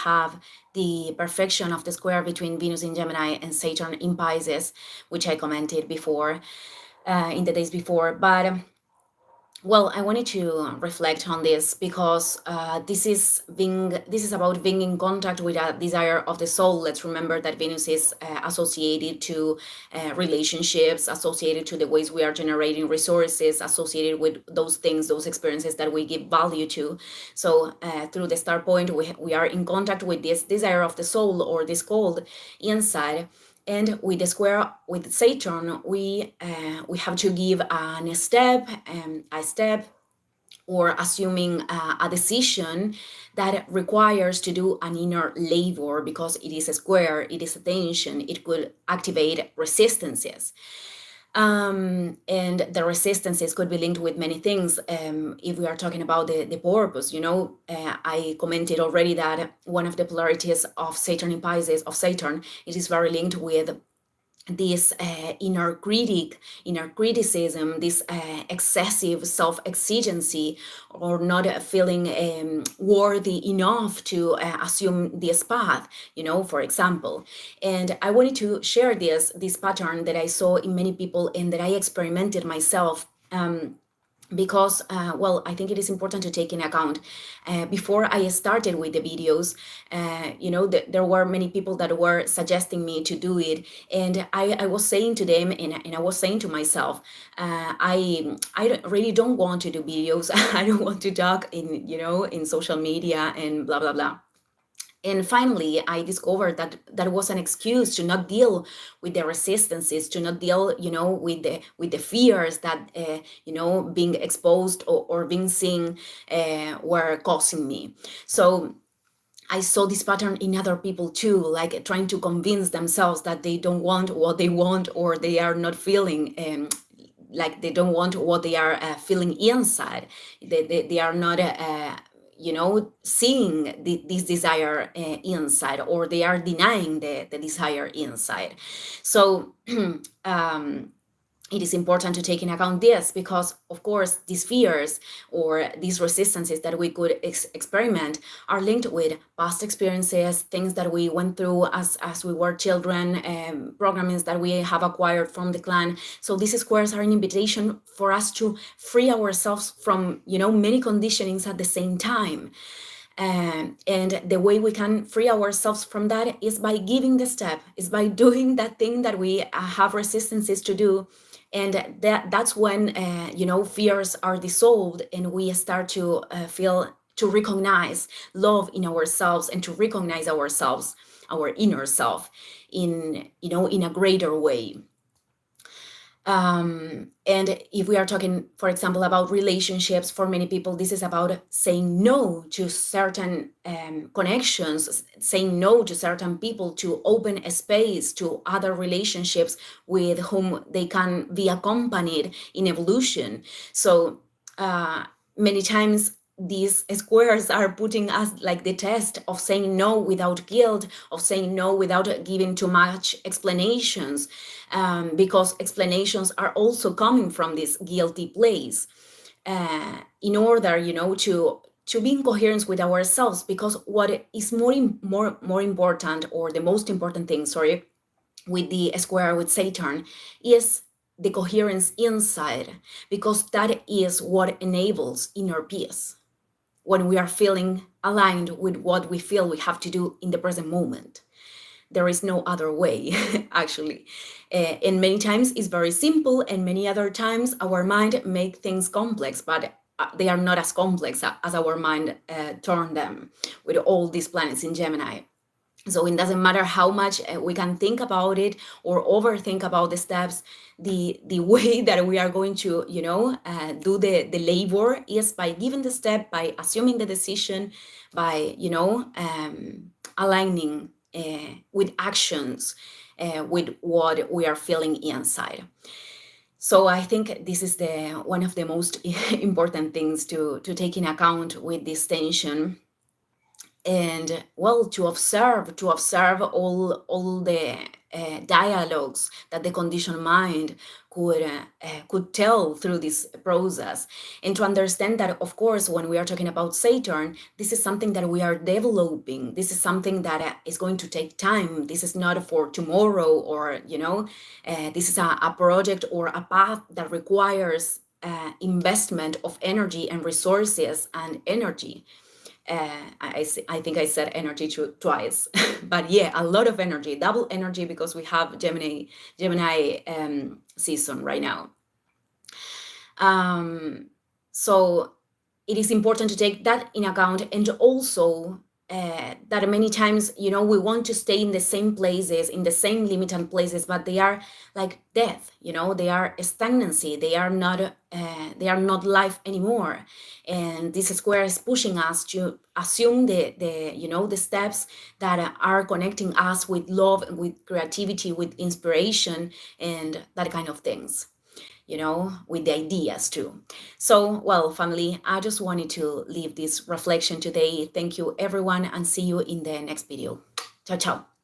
have the perfection of the square between Venus in Gemini and Saturn in Pisces, which I commented before, in the days before. But well, I wanted to reflect on this because this is about being in contact with a desire of the soul. Let's remember that Venus is associated to relationships, associated to the ways we are generating resources, associated with those things, those experiences that we give value to. So through the start point, we are in contact with this desire of the soul, or this cold inside. And with the square with Saturn, we have to give a step, or assuming a decision that requires to do an inner labor, because it is a square, it is a tension, it could activate resistances. And the resistances could be linked with many things. If we are talking about the purpose, I commented already that one of the polarities of Saturn in Pisces, it is very linked with this inner criticism, this excessive self-exigency, or not feeling worthy enough to assume this path, for example. And I wanted to share this pattern that I saw in many people and that I experimented myself. Because, well, I think it is important to take in account. Before I started with the videos, there were many people that were suggesting me to do it. And I was saying to them, and I was saying to myself, I really don't want to do videos. I don't want to talk in social media and blah, blah, blah. And finally, I discovered that that was an excuse to not deal with the resistances, to not deal, with the fears that, being exposed or being seen were causing me. So I saw this pattern in other people too, like trying to convince themselves that they don't want what they want, or they are not feeling. Like they don't want what they are feeling inside. They are not seeing this desire inside, or they are denying the desire inside. So it is important to take in account this, because of course these fears or these resistances that we could experiment are linked with past experiences, things that we went through as we were children, programmings that we have acquired from the clan. So these squares are an invitation for us to free ourselves from many conditionings at the same time. And the way we can free ourselves from that is by giving the step, is by doing that thing that we have resistances to do. And that's when fears are dissolved, and we start to to recognize love in ourselves, and to recognize ourselves, our inner self, in a greater way. And if we are talking, for example, about relationships, for many people, this is about saying no to certain connections, saying no to certain people, to open a space to other relationships with whom they can be accompanied in evolution. So many times these squares are putting us like the test of saying no without guilt, of saying no without giving too much explanations, because explanations are also coming from this guilty place, in order, to be in coherence with ourselves. Because what is more important, or the most important thing, sorry, with the square with Saturn, is the coherence inside, because that is what enables inner peace. When we are feeling aligned with what we feel we have to do in the present moment, there is no other way, actually. And many times it's very simple, and many other times our mind make things complex, but they are not as complex as our mind turned them with all these planets in Gemini. So it doesn't matter how much we can think about it or overthink about the steps. The way that we are going to, do the labor is by giving the step, by assuming the decision, by, aligning with actions, with what we are feeling inside. So I think this is one of the most important things to take in account with this tension. And well, to observe all the dialogues that the conditioned mind could tell through this process, and to understand that, of course, when we are talking about Saturn, this is something that we are developing. This is something that is going to take time. This is not for tomorrow, or this is a project or a path that requires investment of energy and resources and energy. I think I said energy twice, but yeah, a lot of energy, double energy, because we have Gemini season right now. So it is important to take that in account, and also that many times, we want to stay in the same places, in the same limited places, but they are like death. They are stagnancy. They are not life anymore. And this square is pushing us to assume the steps that are connecting us with love, with creativity, with inspiration, and that kind of things. With the ideas too. So, well, family, I just wanted to leave this reflection today. Thank you, everyone, and see you in the next video. Ciao, ciao.